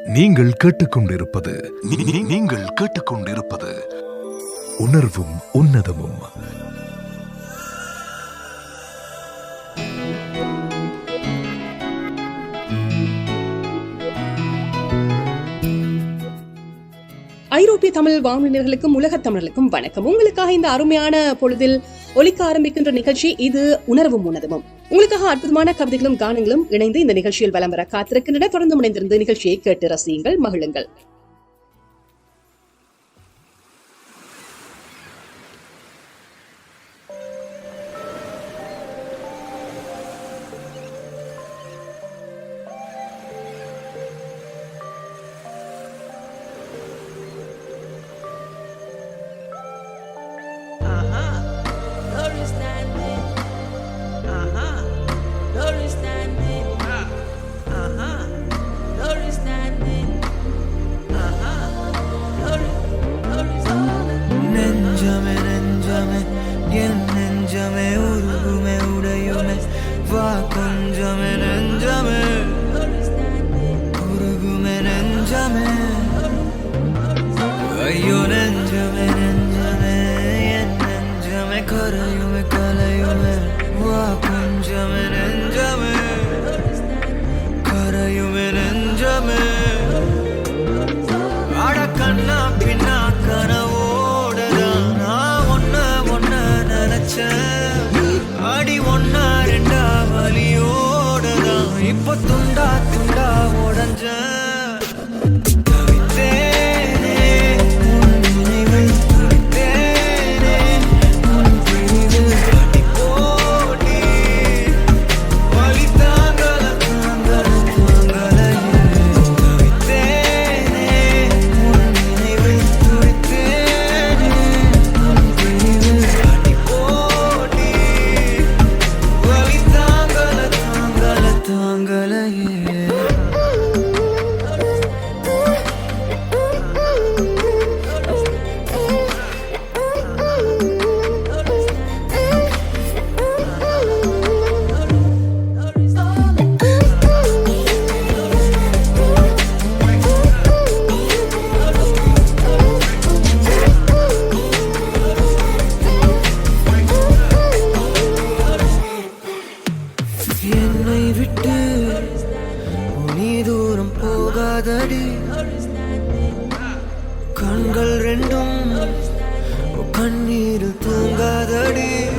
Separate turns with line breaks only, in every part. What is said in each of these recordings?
நீங்கள் கேட்டுக்கொண்டிருப்பது நீங்கள் கேட்டுக்கொண்டிருப்பது உணர்வும் உன்னதமும்.
ஐரோப்பிய தமிழ் வானொலியர்களுக்கும் உலகத் தமிழர்களுக்கும் வணக்கம். உங்களுக்காக இந்த அருமையான பொழுதில் ஒலிக்க ஆரம்பிக்கின்ற நிகழ்ச்சி இது உணர்வும் உன்னதமும். உங்களுக்காக அற்புதமான கவிதைகளும் கானங்களும் இணைந்து இந்த நிகழ்ச்சியில் வலம் வர காத்திருக்கின்றன. தொடர்ந்து முனைந்திருந்து நிகழ்ச்சியை கேட்டு ரசியுங்கள், மகிழுங்கள்.
கண்கள் ரெண்டும் கண்ணீர் தூங்காதடி,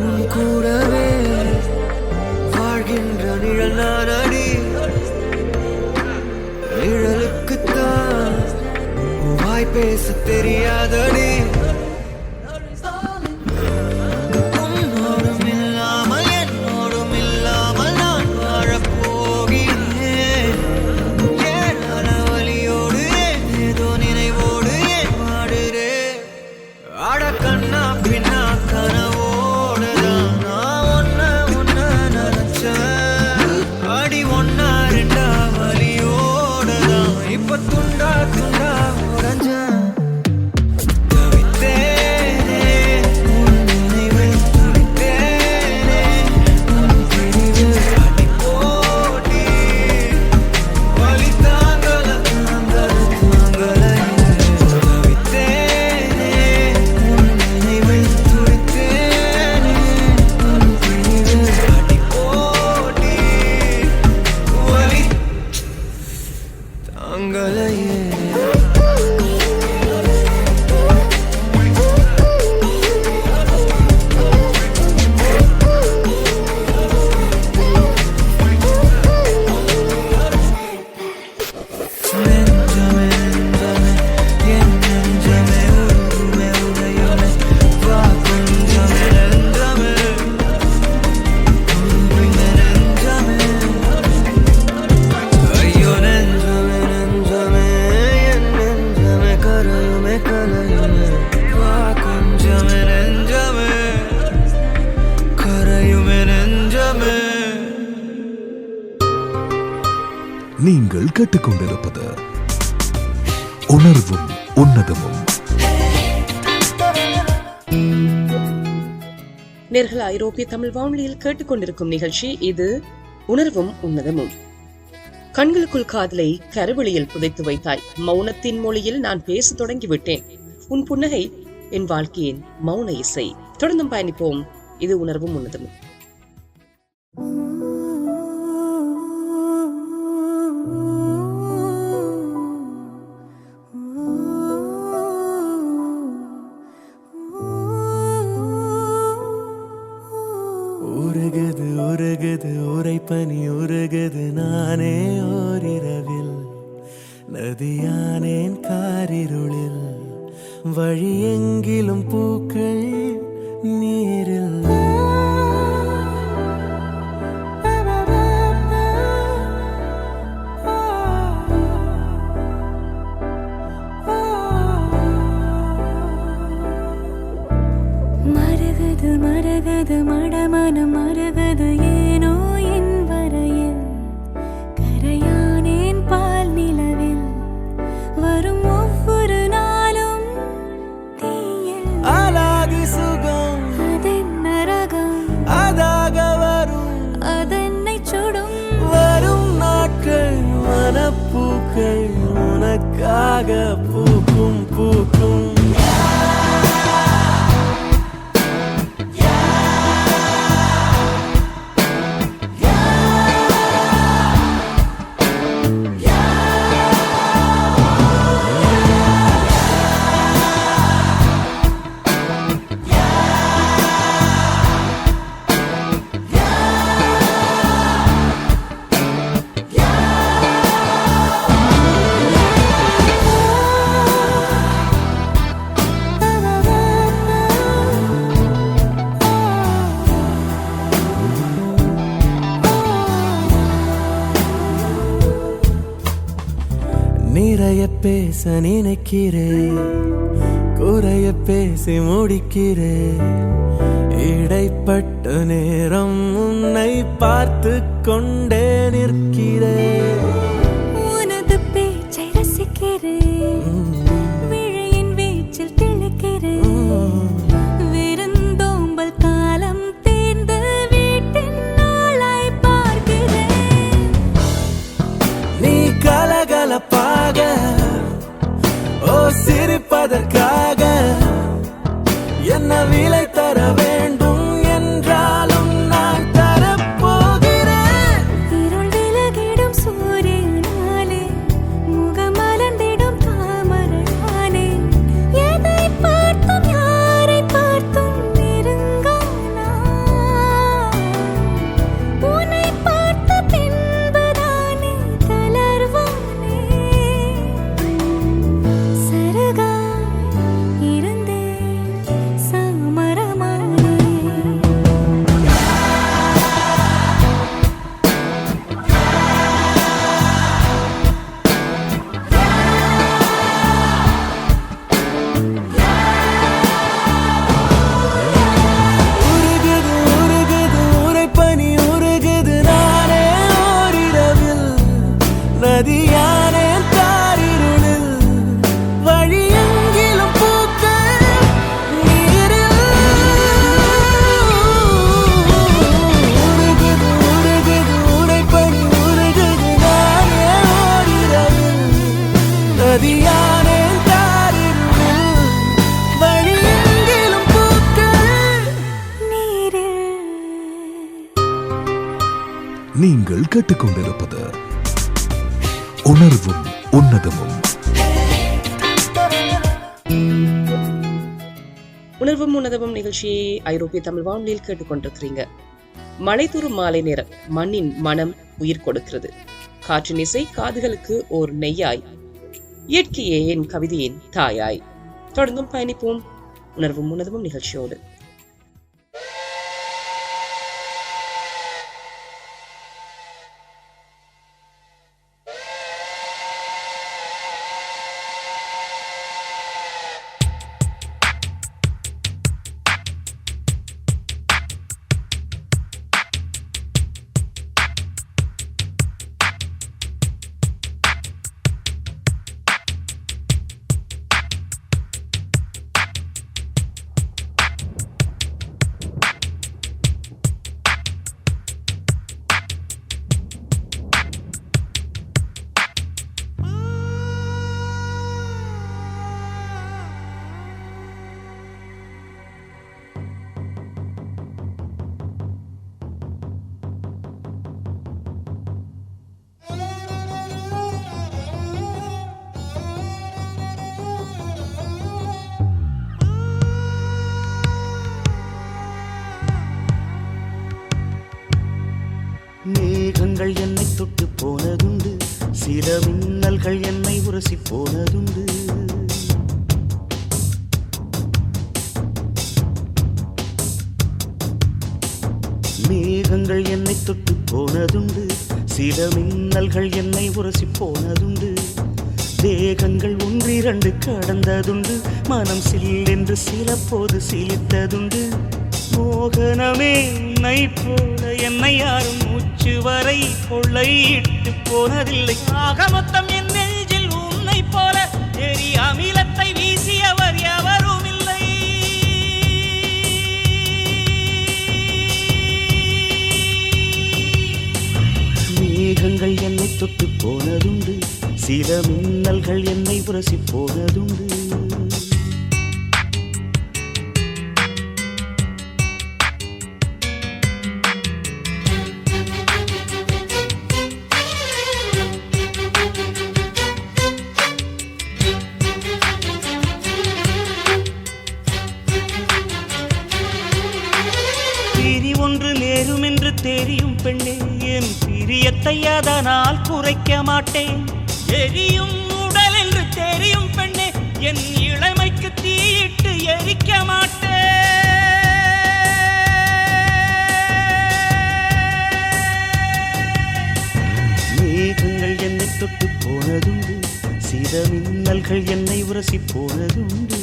உன் கூடவே வாழ்கின்ற நிழல் நானடி. நிழலுக்குத்தான் வாய் பேச தெரியாதடி.
நீங்கள் கேட்டுக்கொண்டிருப்பது உணர்வும் உன்னதமும்.
நேர்கள் ஐரோப்பிய தமிழ் வானொலியில் கேட்டுக்கொண்டிருக்கும் நிகழ்ச்சி இது உணர்வும் உன்னதமும்.
கண்களுக்குள் காதலை கருவெளியில் புதைத்து வைத்தாய். மௌனத்தின் மொழியில் நான் பேச தொடங்கிவிட்டேன். உன் புன்னகை என் வாழ்க்கையின் மௌன இசை. தொடர்ந்தும் பயணிப்போம். இது உணர்வும் உன்னதமும்.
உருகுது உருகுது உரைப்பனி உருகுது நானே ஓரிரவில் நதியானேன் காரிருளில் வழியெங்கிலும் பூக்கள் நீரில்
மரகது மரகது மடமனம் மரகது ஏனோ என் வரையில் கரையானேன் பால் நிலவில் வரும் ஒவ்வொரு நாளும் தீயில்
அழகு சுகம்
அதென்ன ரகம்
அதாக வரும்
அதென்னை சுடும்
வரும் நாட்கள் மனப்பூக்கள் உனக்காக பூக்கும் பூக்கும் நிறைய பேச நினைக்கிறேன் குறைய பேசி முடிக்கிறேன் இடைப்பட்ட நேரம் உன்னை பார்த்து கொண்டே நிற்கிறேன்
உனது பேச்சை ரசிக்கிறேன் விழியின் வீச்சில் திளைக்கிறேன் விருந்தோம்பல் காலம் தேர்ந்து வீட்டின் நாளாய் பார்க்கிறேன்
நீ கலகலப்பாக ஓ சிரிப்பதற்காக என்ன விலை தர வேண்டும் என்றாலும் நான் தரப்போகிறேன்
இருள் விலகிடும் சூரியனாலே முகம் மலர்ந்திடும் தாமரையானே எதை பார்த்தும் யாரை பார்த்தும் நெருங்கானா உன்னை பார்த்த பின்புதானே தளர்வானே சருகா இருந்தே சாமரமானே
உருகுது உருகுது உரைப்பனி உருகுது நானே ஓரிரவில் நதியானே தாரிருளில் வழியெங்கிலும் பூக்கள் நீரில் உருகுது உருகுது உரைப்பனி உருகுது நானே ஓரிரவில் நதியானே தாரிருளில் வழியெங்கிலும் பூக்கள்
நீரில்
நீங்கள் கேட்டுக்கொண்டிருப்பது உணர்வும் உன்னதமும்.
உணர்வும் உன்னதமும் நிகழ்ச்சியை ஐரோப்பிய தமிழ் வானொலியில் கேட்டுக்கொண்டிருக்கிறீங்க. மழை தூறும் மாலை நேரம் மண்ணின் மனம் உயிர் கொடுக்கிறது. காற்றின் இசை காதுகளுக்கு ஓர் நெய்யாய், இயற்கையே என் கவிதையின் தாயாய். தொடர்ந்தும் பயணிப்போம் உணர்வும் உன்னதமும் நிகழ்ச்சியோடு.
சில மின்னல்கள் என்னை உரசி போனதுண்டு. மேகங்கள் என்னை தொட்டு போனதுண்டு. சில மின்னல்கள் என்னை உரசி போனதுண்டு. தேகங்கள் ஒன்றிரண்டு கடந்ததுண்டு. மனம் சில்லென்று சில போது சிலித்ததுண்டு. மோகனமே உன்னை போல என்னை யாரும் மூச்சு வரை கொள்ளையிட்டு போனதில்லை. ஆக மொத்தம் என் நெஞ்சில் உன்னை போல எரி அமிலத்தை வீசியவர் எவரும் இல்லை. மேகங்கள் என்னை தொட்டு போனதுண்டு. சில மின்னல்கள் என்னை உரசி போனதுண்டு. ஒன்று நேரும் என்று தெரியும் பெண்ணே, என் பிரியத்தை அதனால் குறைக்க மாட்டேன். எரியும் உடல் என்று தெரியும் பெண்ணே, என் இளமைக்கு தீயிட்டு எரிக்க மாட்டேன். மேகங்கள் என்னை தொட்டு போனதுண்டு. சில மின்னல்கள் என்னை உரசி போனதுண்டு.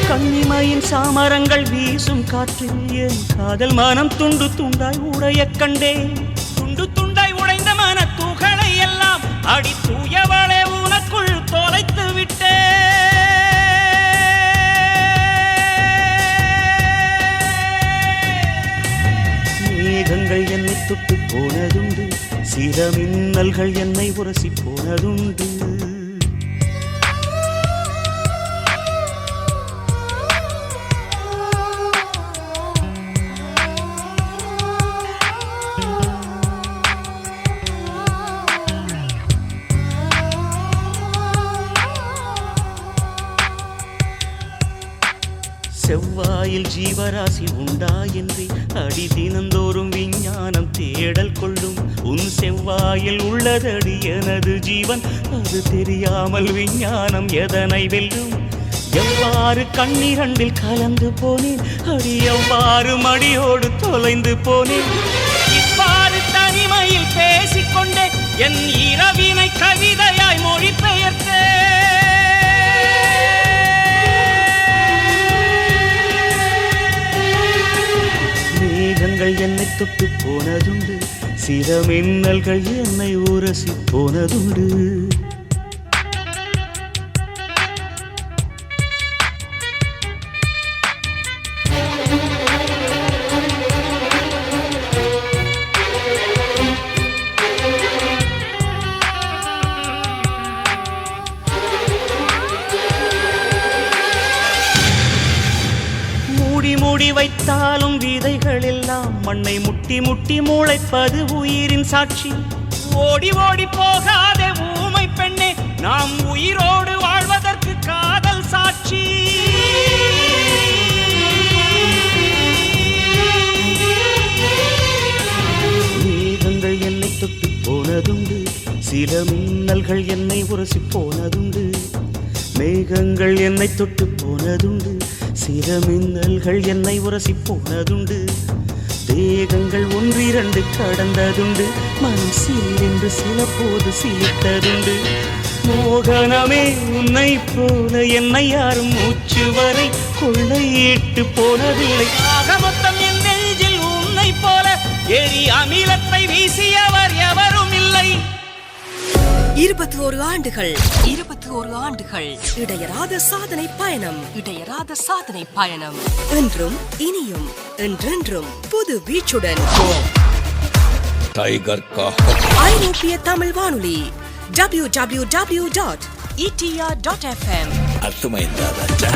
கன்னிமையின் சாமரங்கள் வீசும் காற்றில் என் காதல் மனம் துண்டு துண்டாய் உடைய கண்டேன். துண்டு துண்டாய் உடைந்த மன துகளை எல்லாம் அடி தூயவளே உனக்குள் தொலைத்து விட்டேன். மேகங்கள் என்னை தொட்டு போனதுண்டு. சில மின்னல்கள் என்னை உரசி போனதுண்டு. செவ்வாயில் ஜீவராசி உண்டா என்று அடி தினந்தோறும் விஞ்ஞானம் தேடல் கொள்ளும். உன் செவ்வாயில் உள்ளதடி எனது ஜீவன், அது தெரியாமல் விஞ்ஞானம் எதனை வெல்லும். எவ்வாறு கண்ணிரண்டில் கலந்து போனேன் அடி, எவ்வாறு மடியோடு தொலைந்து போனேன். இவ்வாறு தனிமையில் பேசிக்கொண்டே என் இரவினை கவிதையாய் மொழிபெயர்த்தேன். மேகங்கள் என்னை தொட்டு போனதுண்டு. சில மின்னல்கள் என்னை உரசி போனதுண்டு. மூடி வைத்தாலும் விதைகள் எல்லாம் மண்ணை முட்டி முட்டி முளைப்பது உயிரின் சாட்சி. ஓடி ஓடி போகாதே ஊமை பெண்ணே, நாம் உயிரோடு வாழ்வதற்கு காதல் சாட்சி. மேகங்கள் என்னை தொட்டு போனதுண்டு. சில மின்னல்கள் என்னை உரசி போனதுண்டு. மேகங்கள் என்னை தொட்டு போனதுண்டு. சில மின்னல்கள் என்னை உரசி போனதுண்டு. தேகங்கள் ஒன்றிரண்டு கடந்ததுண்டு. மனம் சில்லென்று சில போது சிலித்ததுண்டு. மோகனமே உன்னை போல என்னை யாரும் மூச்சு வரை கொள்ளையிட்டு போனதில்லை. ஆக மொத்தம் என் நெஞ்சில் உன்னை போல எரி அமிலத்தை வீசியவர் எவரும் இல்லை.
21 ஆண்டுகள் 21 ஆண்டுகள் இடையராத சாதனை பயணம் என்றும் இனியும் என்றென்றும் புது வீச்சுடன்
टाइगर का
ஐரோப்பிய தமிழ் வானொலி www.etr.fm.
अर्थमैंदा राजा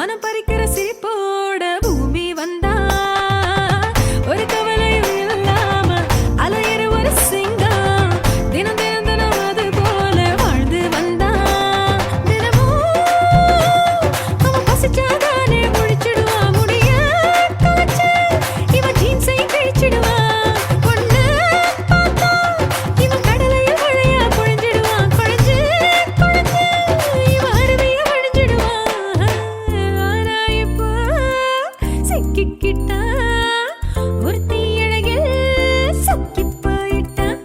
மனம் பறிக்கிற சிரிப்போட பூமி வந்தா ஒரு கவலையும் இல்லாம அலையிற ஒரு சிங்கம் தினம் தினம் தினம் அது போல வாழ்ந்து வந்தா தினமும் அவன் பசிச்சாதானே முழிச்சிடுவான் முடிய காய்ச்சி இவன் ஜீன்ஸை கிழிச்சிடுவான் பொண்ணு பார்த்தா இவன் கடலையில் மழையா பொழிஞ்சிடுவான் குழஞ்சு குழஞ்சு இவன் அருவியை வழிஞ்சிடுவான் ஆனா இப்போ சிக்கிக்கிட்டா ஒருத்தி அழகில் சொக்கி போயிட்டான்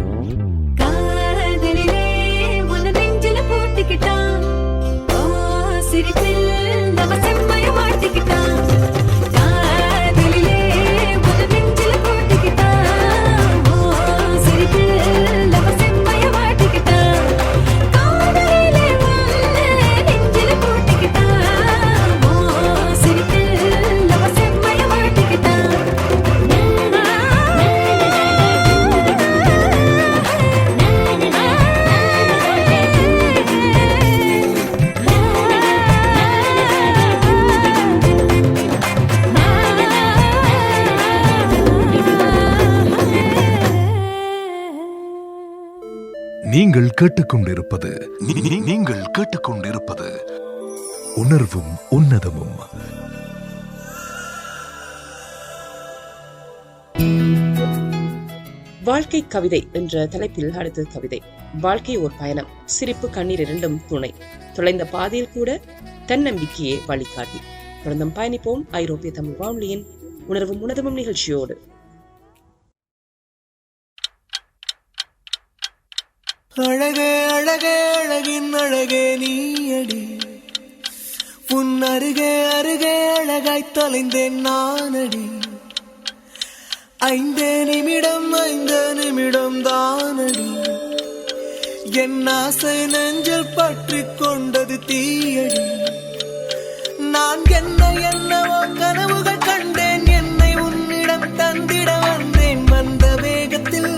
காதலிலே உன்னை நெஞ்சில போட்டுக்கிட்டான் ஓ சிரிப்பில் நம்ம செம்மைய மாட்டிக்கிட்டான் காதலிலே உன்னை நெஞ்சில போட்டுக்கிட்டான் ஓ சிரிப்பில் நம்ம செம்மைய மாட்டிக்கிட்டான் காதலிலே உன்னை நெஞ்சில போட்டுக்கிட்டான் ஓ சிரிப்பில் நம்ம செம்மைய மாட்டிக்கிட்டான்
நீங்கள் கேட்டுக்கொண்டிருப்பது நீங்கள் கேட்டுக்கொண்டிருப்பது உணர்வும் உன்னதமும்.
வாழ்க்கை கவிதை என்ற தலைப்பில் அடுத்த கவிதை. வாழ்க்கை ஓர் பயணம், சிரிப்பு கண்ணீர் இரண்டும் துணை, தொலைந்த பாதையில் கூட தன்னம்பிக்கையே வழிகாட்டி. தொடர்ந்து பயணிப்போம் ஐரோப்பிய தமிழ் வானொலியின் உணர்வும் உன்னதமும் நிகழ்ச்சியோடு.
அழகே அழகே அழகின் அழகே நீயடி, உன் அருகே அருகே அழகாய் தொலைந்தேன் நானடி. 5 நிமிடம் தானடி, என் ஆசை நெஞ்சில் பற்றி கொண்டது தீயடி. நான் என்னவோ கனவுகள் கண்டேன், என்னை உன்னிடம் தந்திட வந்தேன். வந்த வேகத்தில்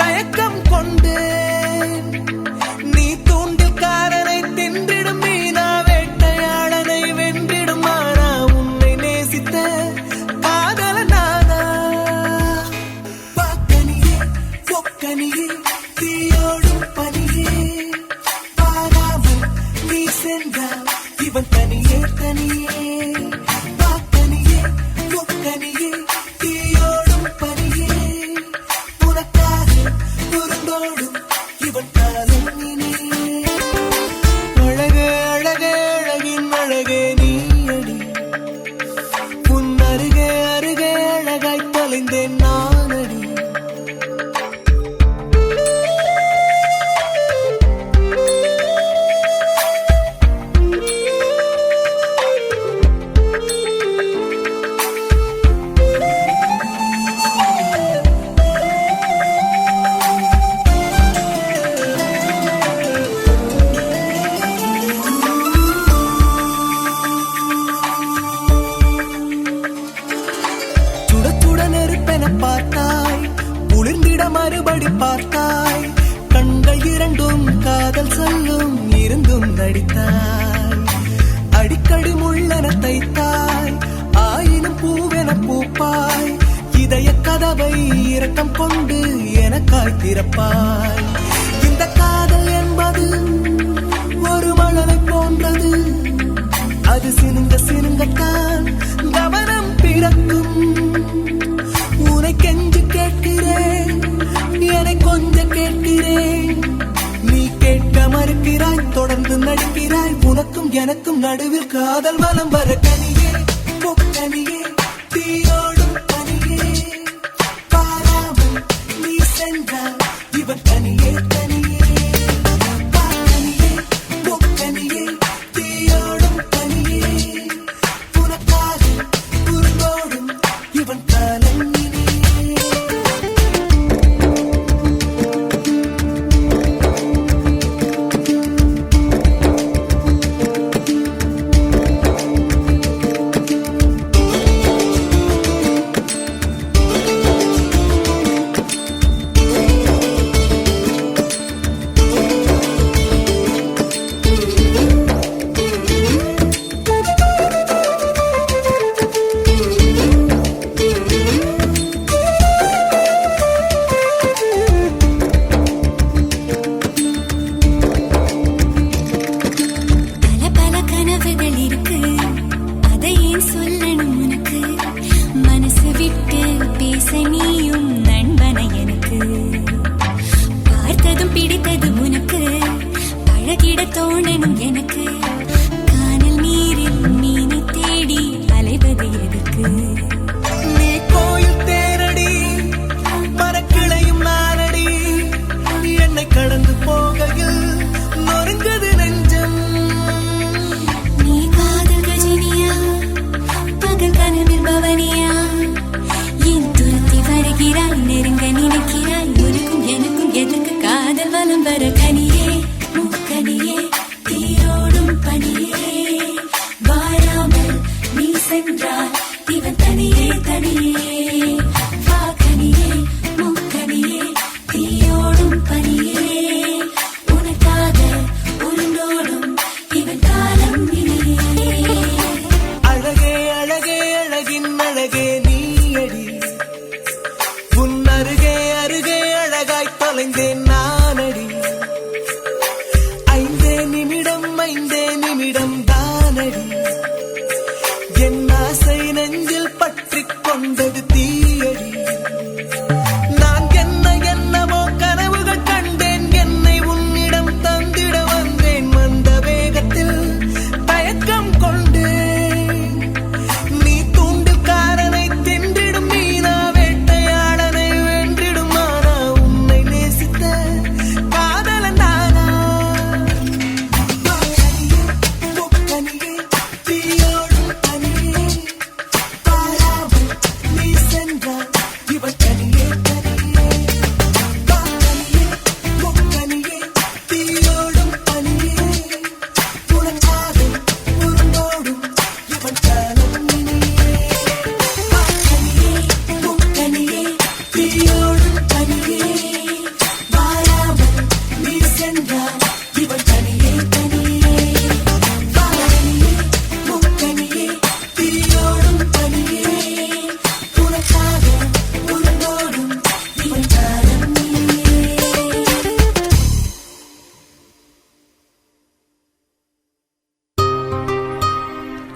தயக்கம் கொண்டேன், நீ தூண்டில்காரனை தின்றிடும் மீனா வேட்டையாளனை வென்றிடும் மானா. உன்னை நேசித்த காதல நானா, பாக்கனியே பொக்கனியே தீயோடும் பனியே, பாராமல் நீ சென்றால் இவன் தனியே தனியே. பாக்கனியே பொக்கனியே தீயோடும் பனியே, உனக்காக புறந்தோடும் இவன் காலம் இனியே. அழகே அழகே அழகின் அழகே நீயடி, உன் அருகே அருகே அழகாய் தொலைந்தேன் நானடி. சுட சுட நெருப்பென பார்த்தாய், குளிர்ந்திட மறுபடி பார்த்தாய். கண்கள் இரண்டும் காதல் சொல்லும் இருந்தும் நடித்தாய். அடிக்கடி முள்ளென தைத்தாய், ஆயினும் பூவென பூப்பாய். இதய கதவை இரக்கம் கொண்டு எனக்காய் திறப்பாய். இந்த காதல் என்பது ஒரு மழலை போன்றது, அது சினுங்கத்தான் கவனம் பிறக்கும். உனை கெஞ்சு கேட்கிறேன், என்னை கொஞ்சம் கேட்கிறேன். நீ கேட்க மறுக்கிறாய், தொடர்ந்து நடிக்கிறாய். உனக்கும் எனக்கும் நடுவில் காதல் வலம் வர கனியே பொக்கனியே தீயோடும் பனியே, பாராமல் நீ சென்றால் இவன் தனியே தனியே. பாக்கனியே பொக்கனியே தீயோடும் பனியே, உனக்காக புறந்தோடும் இவன் காலம் இனியே.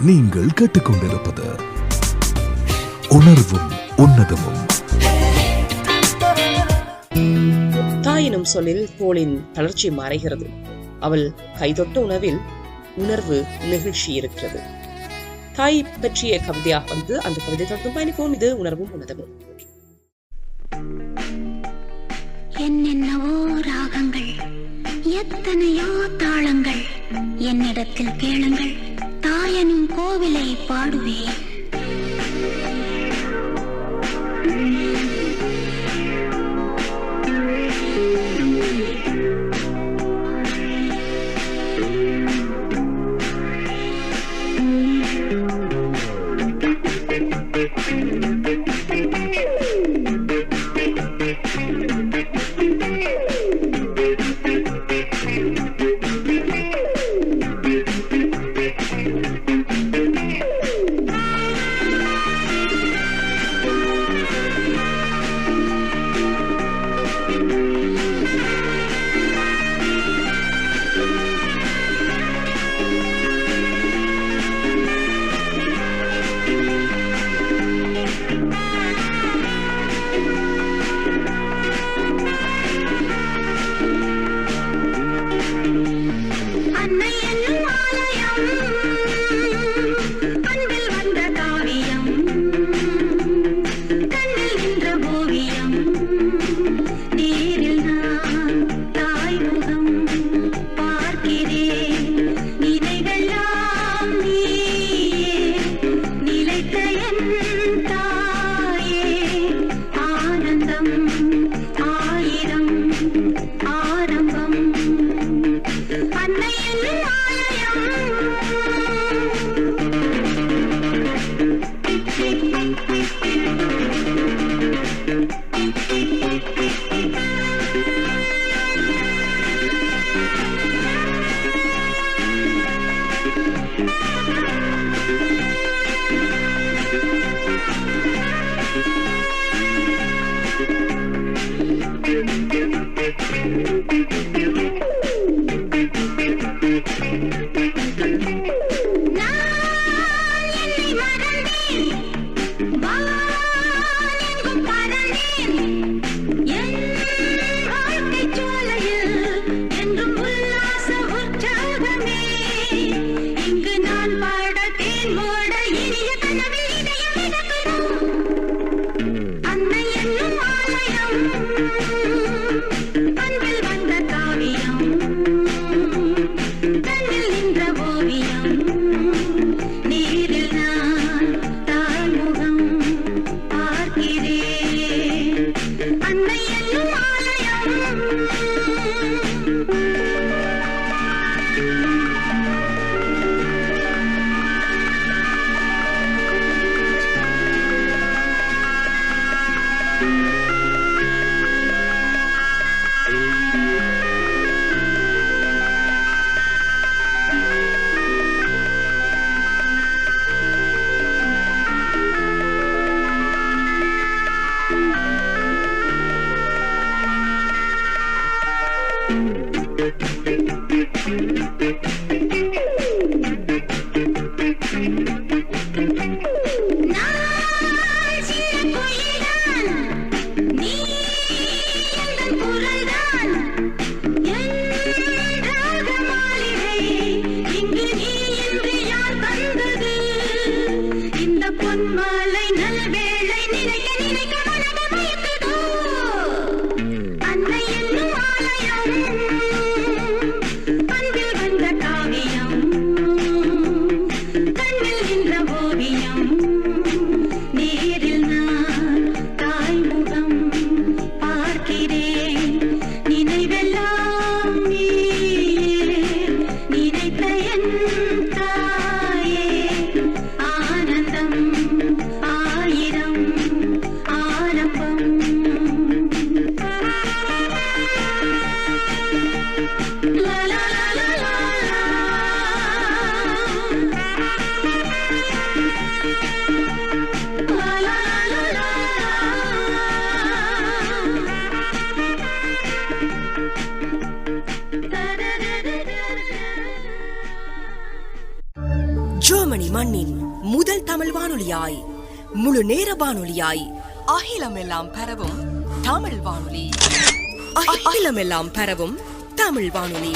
நீங்கள் கேட்டுக்கொண்டிருப்பது உணர்வும் உன்னதமும்.
தாயினும் சொல்லில் தோளின் தளர்ச்சி மறைகிறது. அவள் கைதொட்ட உணவில் உணர்வு நெகிழ்ச்சி இருக்கிறது. தாய் பற்றிய கவிதையாக வந்து அந்த கவிதை தொடர்ந்து பயணிப்போம். இது உணர்வும் உன்னதமும்.
என்னென்னவோ ராகங்கள், எத்தனையோ தாளங்கள், என்னிடத்தில் கேளுங்கள், தாயனும் கோவிலை பாடுவேன்.
ஜெர்மனி மண்ணின் முதல் தமிழ் வானொலியாய், முழு நேர வானொலியாய், அகிலமெல்லாம் பரவும் தமிழ் வானொலி. அகிலமெல்லாம் பரவும் தமிழ் வானொலி.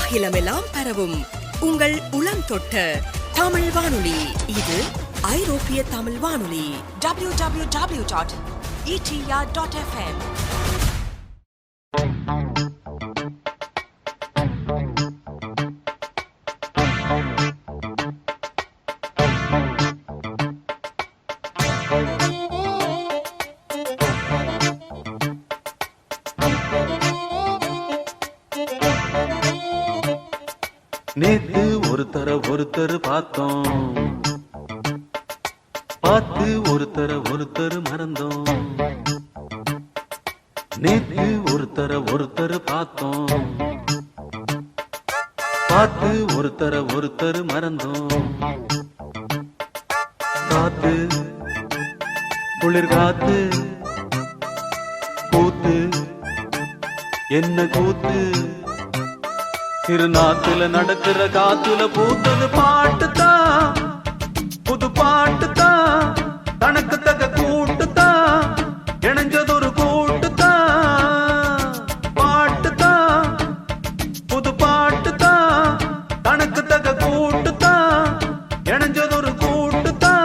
அகிலமெல்லாம் பரவும் உங்கள் உளம் தொட்ட தமிழ் வானொலி. இது ஐரோப்பிய தமிழ் வானொலி. www.etr.fm.
நேத்து ஒருத்தர் பார்த்தோம், பார்த்து ஒருத்தர் மறந்தோம். நேத்து ஒருத்தர் பார்த்தோம், பார்த்து ஒருத்தர் மறந்தோம். காத்து குளிர் காத்து கூத்து என்ன கூத்து, திருநாத்துல நடக்கிற காத்துல பூத்தது பாட்டுத்தான், புது பாட்டுத்தான், தனக்கு தக்க கூட்டுத்தான், இணைஞ்சதொரு கூட்டுத்தான். பாட்டுத்தான் புது பாட்டுத்தான், தனக்கு தக்க கூட்டுத்தான், இணைஞ்சதொரு கூட்டுத்தான்.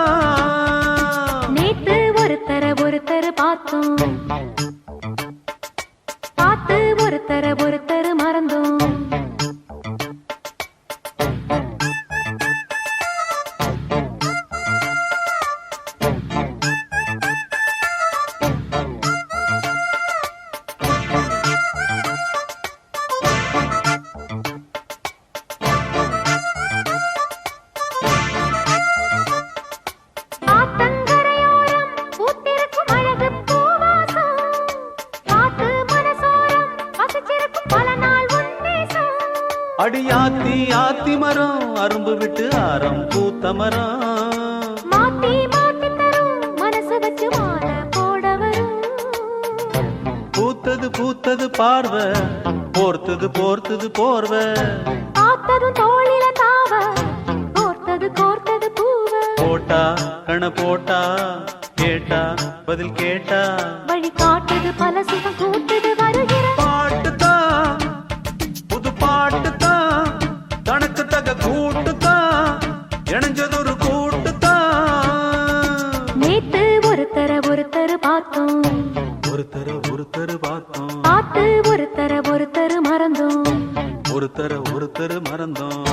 நேத்து ஒருத்தர் பார்த்தோம், பார்த்து ஒருத்தர் மறந்தோம்.
அடியாத்தி ஆத்தி மரம் அரும்பு விட்டு ஆரம் பூத்த மரம்,
மாத்தி மாத்தி தரும் மனசு வச்சு மாலை போட வரும்.
பூத்தது பார்வை, போர்த்தது போர்வை,
பார்த்ததும் தோளில தாவ, கோர்த்தது பூவ.
போட்டா கண போட்டா, கேட்டா பதில் கேட்டா,
வழி காட்டுது பல சுகம் கூட்டுது வருகிற
பாட்டுத்தான், புது பாட்டுத்தான், தனக்கு தக்க கூட்டுத்தான், இணைஞ்சதொரு கூட்டுத்தான்.
நேத்து ஒருத்தர் பார்த்தோம்,
ஒருத்தர் பார்த்தோம்,
பார்த்து ஒருத்தர் மறந்தோம்.
ஒருத்தர் மறந்தோம்.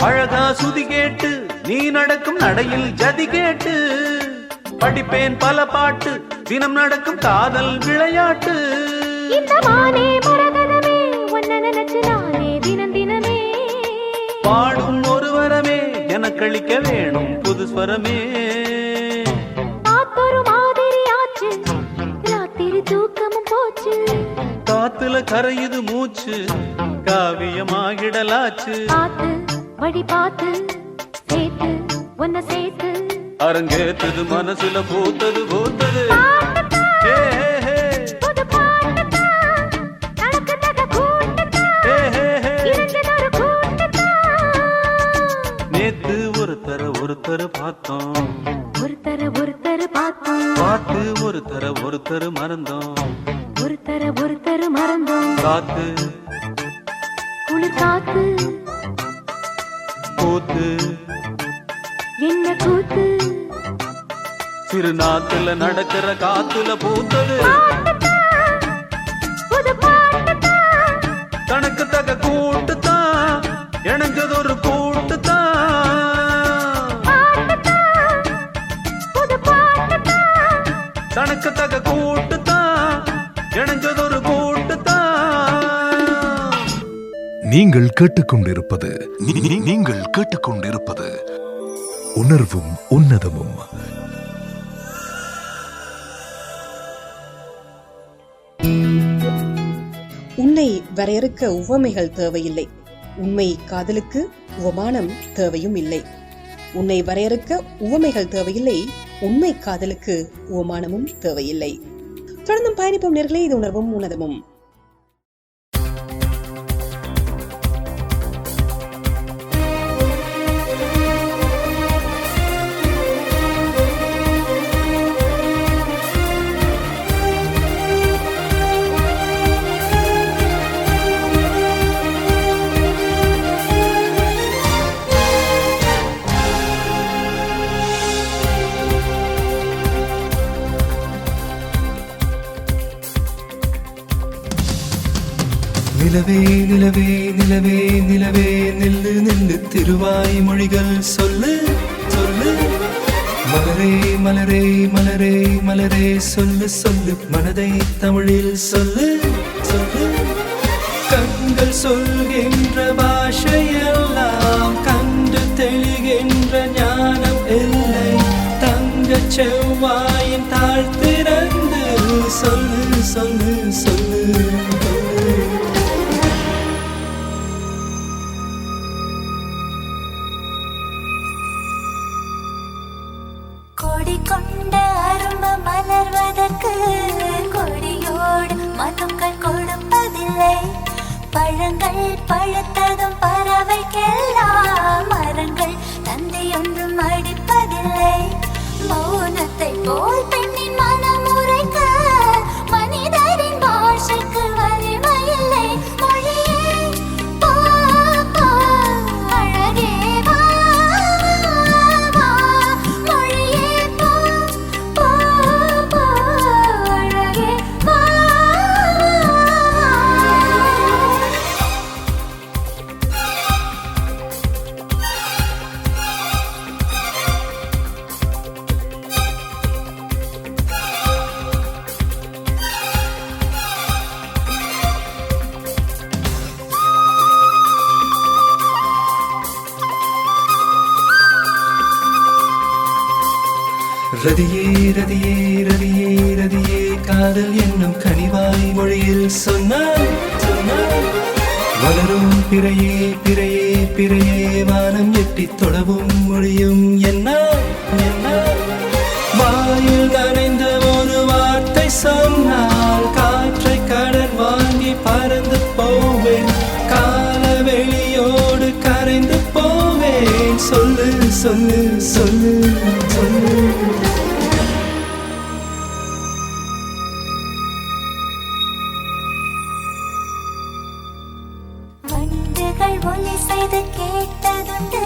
அழகா சுதி கேட்டு நீ நடக்கும் நடையில் ஜதி கேட்டு, படிப்பேன் பல பாட்டு தினம் நடக்கும் காதல் விளையாட்டு.
இந்த மானே மரகதமே உன்னை நினைச்சு நானே தினமே
பாடும் ஒரு வரமே எனக்களிக்க வேணும் புது ஸ்வரமே.
காத்தொரு மாதிரி ஆச்சு, ராத்திரி தூக்கமும் போச்சு.
காத்துல கரையுது மூச்சு, காவியமாகிடலாச்சு.
பார்த்து வழி பார்த்து சேர்த்து உன்னை சேர்த்து,
அரங்கேத்தது மனசுல பூத்தது. ஏ, ஹே, ஹே.
புது பாட்டுத்தான், தனக்கு தக்க கூட்டுத்தான்,
ஏ, ஹே, ஹே.
இணைஞ்சதொரு கூட்டுத்தான்.
நேத்து ஒருத்தர் பார்த்தோம்,
ஒருத்தர் பார்த்தோம்,
பார்த்து ஒருத்தர் மறந்தோம்.
ஒருத்தர் மறந்தோம்.
காத்து
குளிர் காத்து
கூத்து
என்ன கூத்து,
திருநாத்துல நடக்கிற காத்துல பூத்தது
பாட்டுத்தான், புது பாட்டுத்தான்,
தனக்கு தக்க கூட்டுத்தான், இணைஞ்சதொரு கூட்டுத்தான்.
பாட்டுத்தான், புது பாட்டுத்தான்,
தனக்கு தக்க கூட்டுத்தான், இணைஞ்சதொரு கூட்டுத்தான்.
நீங்கள் கேட்டுக்கொண்டிருப்பது உணர்வும் உன்னதமும்.
உன்னை
வரையறுக்க உவமைகள் தேவையில்லை. உண்மை காதலுக்கு உவமானம் தேவையும் இல்லை. உன்னை வரையறுக்க உவமைகள் தேவையில்லை. உண்மை காதலுக்கு உவமானமும் தேவையில்லை. தொடர்ந்தும் பயணிப்போம் நேர்களே. இது உணர்வும் உணர்வும்.
நிலவே நிலவே நிலவே நிலவே நில்லு நில்லு திருவாய் மொழிகள் சொல்லு சொல்லு. மலரே மலரே மலரே மலரே சொல்லு சொல்லு மனதை தமிழில் சொல்லு சொல்லு. கண்கள் சொல்கின்ற பாஷையெல்லாம் கண்டு தெளிகின்ற ஞானம் இல்லை. தங்க செவ்வாயின் தாழ்த்திறந்து சொல்லு சொல்லு சொல்லு.
கொடி கொண்ட அரும்பு மலர்வதற்கு கொடியோடு மதுக்கள் கொடுப்பதில்லை. பழங்கள் பழுத்ததும் பறவைக்கெல்லாம் மரங்கள் தந்தை ஒன்றும் அடிப்பதில்லை. மௌனத்தை போல் பெண்ணின் மனம் உரைக்க மனிதரின் பாஷைக்கு வலிமையில்லை. மொழியே போ போ அழகே வா வா. மொழியே போ போ போ அழகே வா வா.
ரதியே ரதியே ரதியே ரதியே காதல் என்னும் கனிவாய் மொழியில் சொன்னாய் சொன்னாய். வளரும் பிறையே பிறையே பிறையே வானம் எட்டி தொழவும் மொழியும் என்ன என்ன. வாயில் நனைந்த ஒரு வார்த்தை சொன்னால் காற்றை கடன் வாங்கி பறந்து போவேன். காலவெளியோடு கரைந்து போவேன். சொல்லு சொல்லு சொல்லு சொல்லு.
வண்டுகள் ஒலி செய்து கேட்டதுண்டு.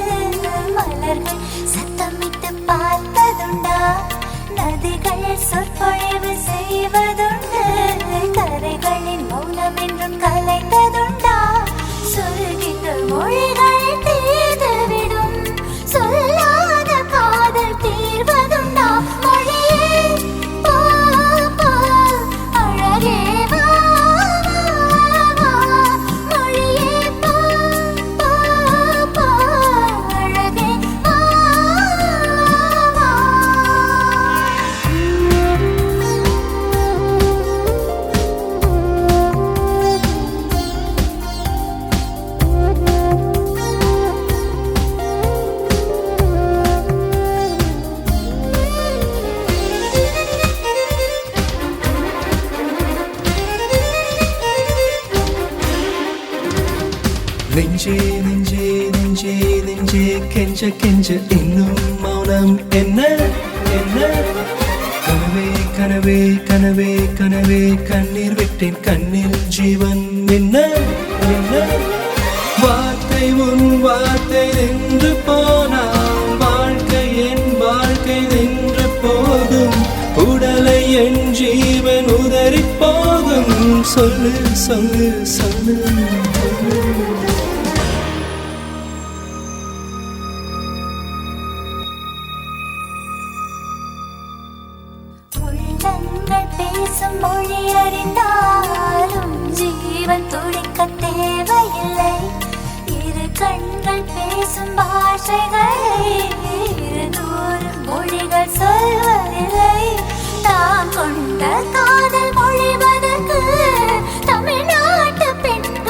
மலர்கள் சத்தமிட்டு பார்த்ததுண்டா. நதிகள் சொற்பொழிவு செய்வதுண்டு. கரைகளின் மௌனம் என்றும் கலைந்ததுண்டா. சொல்கின்ற மொழிகள் தீர்ந்துவிடும். சொல்லாத காதல் தீர்வதுண்டா. மொழியே போ போ அழகே வா வா. மொழியே போ போ போ அழகே வா வா.
நெஞ்சே நெஞ்சே நெஞ்சே நெஞ்சே கெஞ்ச கெஞ்ச இன்னும் மௌனம் என்ன என்ன. கனவே கனவே கனவே கனவே கண்ணீர் விட்டேன் கண்ணில் ஜீவன் என்ன என்ன. வார்த்தை உன் வார்த்தை நின்று போனால் வாழ்க்கை என் வாழ்க்கை நின்று போதும். உடலை என் ஜீவன் உதறி போகும். சொல்லு சொல்லு சொல்லு சொல்லு.
உள்ளங்கள் பேசும் மொழி அறிந்தாலும் ஜீவன் துடிக்க தேவையில்லை. இரு கண்கள் பேசும் பாஷைகளை 200 மொழிகள் சொல்வதில்லை. நாம் கொண்ட காதல் மொழிவதற்கு தமிழ்நாட்டு பெண்கள்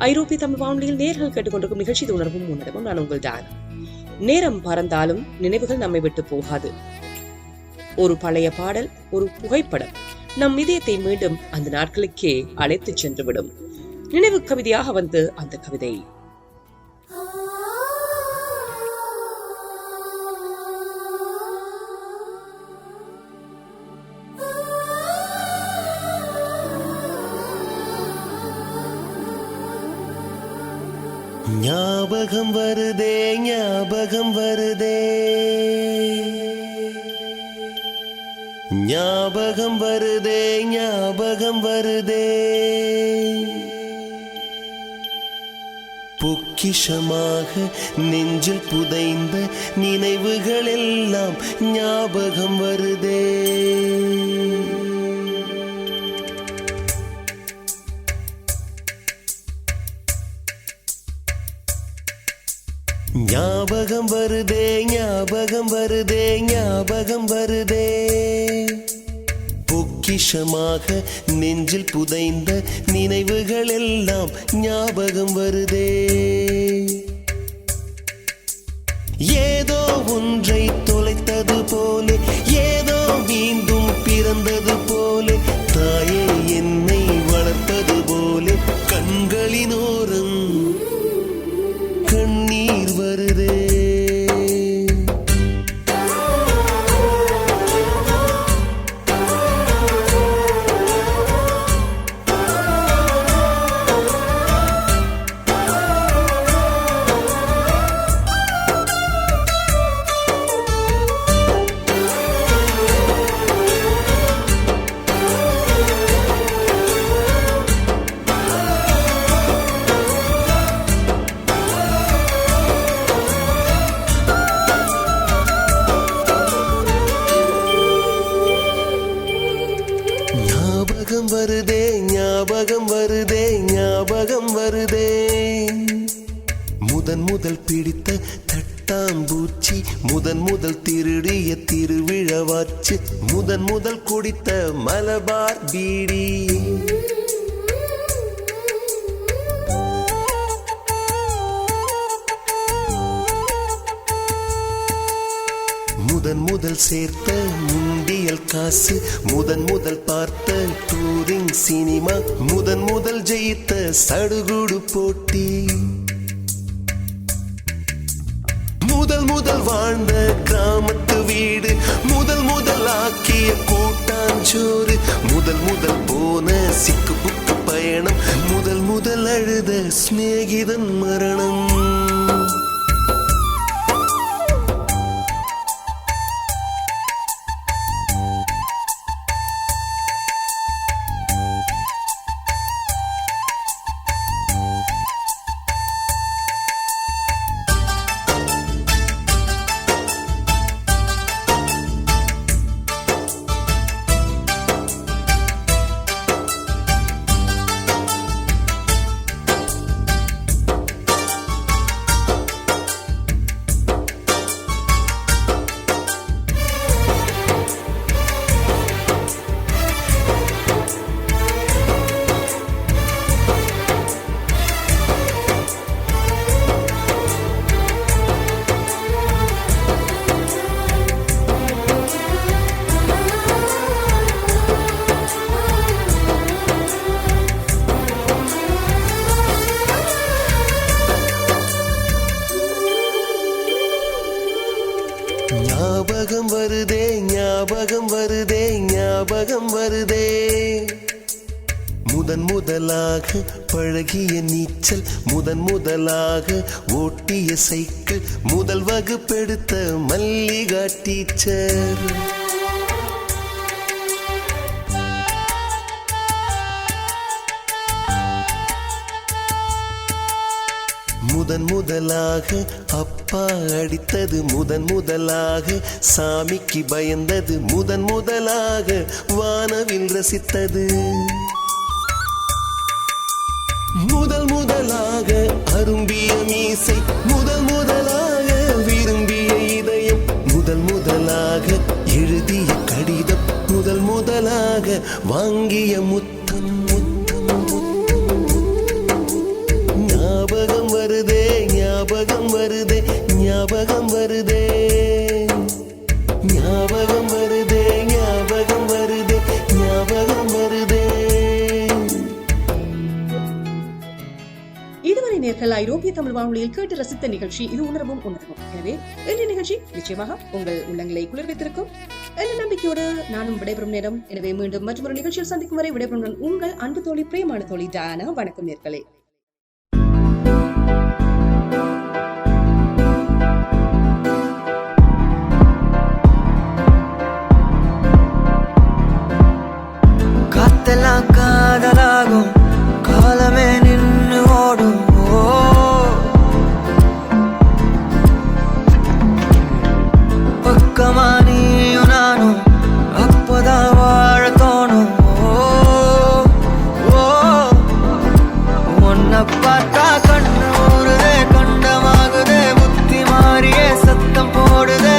ஐரோப்பிய தமிழ் வானொலியில் நேர்கள் கேட்டுக்கொண்டிருக்கும் நிகழ்ச்சி இது உணர்வும் உணர்வும். நான் உங்கள் டான். நேரம் பறந்தாலும் நினைவுகள் நம்மை விட்டு போகாது. ஒரு பழைய பாடல், ஒரு புகைப்படம் நம் இதயத்தை மீண்டும் அந்த நாட்களுக்கே அழைத்து சென்றுவிடும். நினைவு கவிதையாக வந்து அந்த கவிதை.
ஞாபகம் வருதே, ஞாபகம் வருதே, ஞாபகம் வருதே, ஞாபகம் வருதே, பொக்கிஷமாக நெஞ்சில் புதைந்த நினைவுகள் எல்லாம் ஞாபகம் வருதே. ஞாபகம் வருதே, ஞாபகம் வருதே, ஞாபகம் வருதே, பொக்கிஷமாக நெஞ்சில் புதைந்த நினைவுகள் எல்லாம் ஞாபகம் வருதே. ஏதோ ஒன்றை தொலைத்தது போலே, ஏதோ மீண்டும் பிறந்தது போலே, தாயே என்னை வளர்த்தது போலே, கண்களினோரம் கண்ணீர் வருதே. வருதே, ஞாபகம் வருதே, ஞாபகம் வருதே, முதன் முதல் பிடித்த தட்டாம்பூச்சி, முதன் முதல் திருடிய திருவிழவாச்சு, முதன் முதல் குடித்த மலபார் பீடி, முதன் முதல் சேர்த்த முண்டியல் காசு, முதன் முதல் பார்த்த டூரிங் சினிமா, முதன் முதல் ஜெயித்த சடுகுடு போட்டி, முதல் முதல் வாழ்ந்த கிராமத்து வீடு, முதல் முதல் ஆக்கிய கூட்டாஞ்சோறு, முதல் முதல் போன சிக்கு புக்கு பயணம், முதல் முதல் அழுத சிநேகிதன் மரணம். ஞாபகம் வருதே, ஞாபகம் வருதே, ஞாபகம் வருதே, முதன் முதலாக பழகிய நீச்சல், முதன் முதலாக ஓட்டிய சைக்கிள், முதல் வகுப்பெடுத்த மல்லிகா டீச்சர், முதன் முதலாக அப்பா அடித்தது, முதன் முதலாக சாமிக்கு பயந்தது, முதன் முதலாக வானவில் ரசித்தது, முதல் முதலாக அரும்பிய மீசை, முதல் முதலாக விரும்பிய இதயம், முதல் முதலாக எழுதிய கடிதம், முதல் முதலாக வாங்கிய முத்தம், முத்தம் முத்தம்,
நேர்கள் ஐரோப்பிய தமிழ் வானொலியில் கேட்டு ரசித்த நிகழ்ச்சி இது உணர்வும் உணர்வும். எனவே இன்றைய நிகழ்ச்சி நிச்சயமாக உங்கள் உள்ளங்களை குளிர்வித்திருக்கும் என்ற நம்பிக்கையோடு நானும் விடைபெறும் நேரம். எனவே மீண்டும் மற்றொரு நிகழ்ச்சியில் சந்திக்கும் வரை விடைபெறும் உங்கள் அன்பு தோழி, பிரேமான தோழி டயானா. வணக்கம் நேர்களே.
காத்தெல்லாம் காதலாகும், காலமே நின்று ஓடும். பக்கமா நீயும் நானும் அப்பதான் வாழ தோணும். உன்னை பார்த்தா கண்ணு ஊறுதே, கண்டமாகுதே, புத்தி மாறியே சத்தம் போடுதே.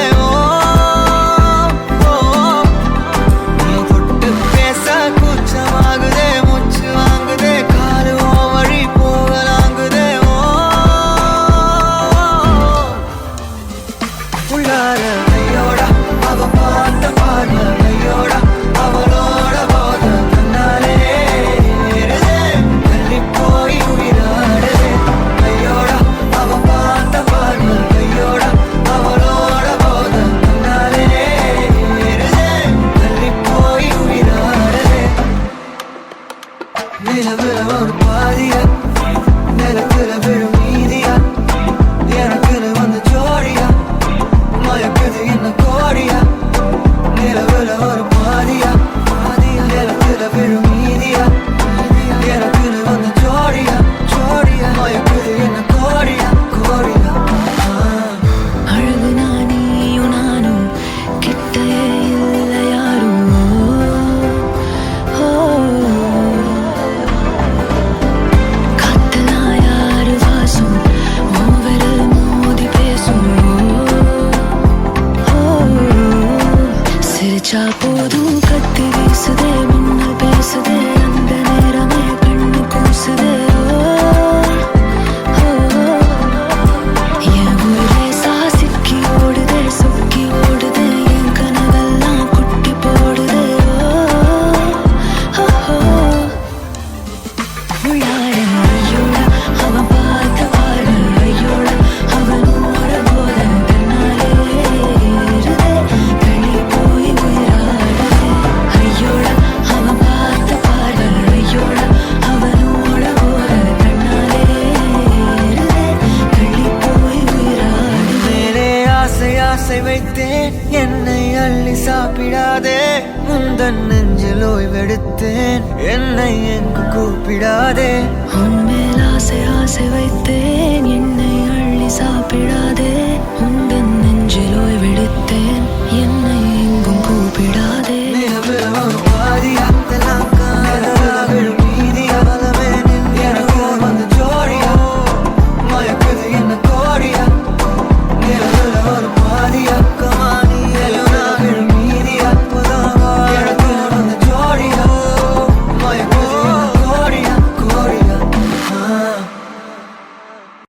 என்னை அள்ளி சாப்பிடாதே, முந்தன் நெஞ்சில் ஓய்வெடுத்தேன், என்னை எங்கு கூப்பிடாதே. உன்மேல் ஆசை ஆசை வைத்தேன், என்னை அள்ளி சாப்பிடாதே.